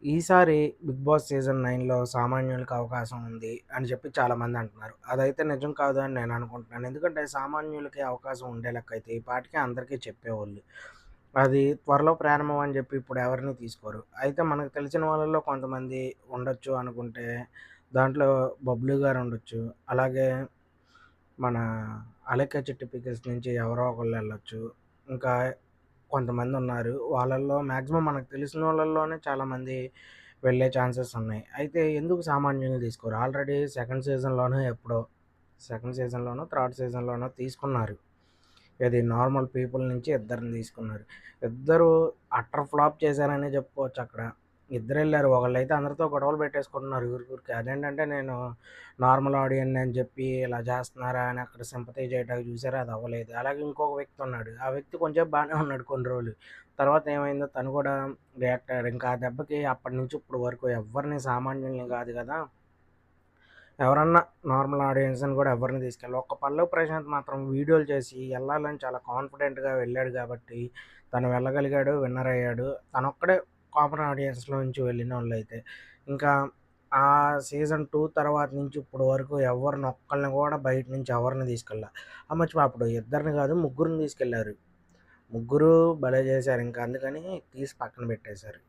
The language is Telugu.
ఈసారి 'బిగ్ బాస్' సీజన్ 9లో సామాన్యులకి అవకాశం ఉంది అని చెప్పి చాలామంది అంటున్నారు. అదైతే నిజం కాదు అని నేను అనుకుంటున్నాను. ఎందుకంటే సామాన్యులకి అవకాశం ఉండే లెక్కయితే ఈ పాటికే అందరికీ చెప్పేవోళ్ళు. అది త్వరలో ప్రారంభం అని చెప్పి ఇప్పుడు ఎవరిని తీసుకోరు. అయితే మనకు తెలిసిన వాళ్ళలో కొంతమంది ఉండొచ్చు అనుకుంటే దాంట్లో 'బబ్లూ' గారు ఉండొచ్చు. అలాగే మన 'అలెక్క చిట్టి పికిల్స్' నుంచి ఎవరో ఒకళ్ళు ఎళ్ళొచ్చు. ఇంకా కొంతమందున్నారు. వాళ్ళల్లో మాక్సిమం మనకు తెలిసినోళ్ళల్లోనే చాలామంది వెళ్ళే ఛాన్సెస్ ఉన్నాయి. అయితే ఎందుకు సామాన్యుల్ని తీసుకోరు? ఆల్రెడీ సెకండ్ సీజన్‌లోనో, థర్డ్ సీజన్‌లోనో తీసుకున్నారు. ఏది నార్మల్ పీపుల్ నుంచి ఇద్దరిని తీసుకున్నారు. ఇద్దరు అట్టర్ ఫ్లాప్ చేశారనే చెప్పుకోవచ్చక్కడ. ఇద్దరెళ్లారు. ఒకళ్ళైతే అందరితో గొడవలు పెట్టేసుకుంటున్నారు ఊరికూరికే. అదేంటంటే నేను నార్మల్ ఆడియన్‌ని అని చెప్పి ఇలా చేస్తున్నారా అని అక్కడ సింపథైజ్ చేయడానికి చూసారు. అది అవ్వలేదు. అలాగే ఇంకొక వ్యక్తి ఉన్నాడు. ఆ వ్యక్తి కొంచెం బానే ఉన్నాడు కొన్ని రోజులు. తర్వాత ఏమైందో తను కూడా రియాక్ట్ అయ్యాడు. ఇంకా ఆ దెబ్బకి అప్పటినుంచి ఇప్పటి వరకు ఎవ్వరిని సామాన్యుల్ని కాదు కదా! ఎవరన్నా నార్మల్ ఆడియన్స్‌ని కూడా ఎవరిని తీసుకెళ్ళరు. ఒక్క 'పల్లవి ప్రశాంత్' మాత్రం వీడియోలు చేసి ఎళ్ళాలని చాలా కాన్ఫిడెంట్‌గా వెళ్ళాడు కాబట్టి తను వెళ్ళగలిగాడు, విన్నర్ అయ్యాడు. తనొక్కడే కామన్ ఆడియన్స్‌లో నుంచి వెళ్ళినోళ్ళైతే. ఇంకా ఆ సీజన్ 2 తర్వాత నుంచి ఇప్పటి వరకు ఎవరిని ఒక్కళ్ళని కూడా బయట నుంచి ఎవరిని తీసుకెళ్ళా. మర్చిపోయా అప్పుడు ఇద్దరిని కాదు ముగ్గురిని తీసుకెళ్లారు. ముగ్గురు భలే చేశారు. ఇంకా అందుకని తీసి పక్కన పెట్టేశారు.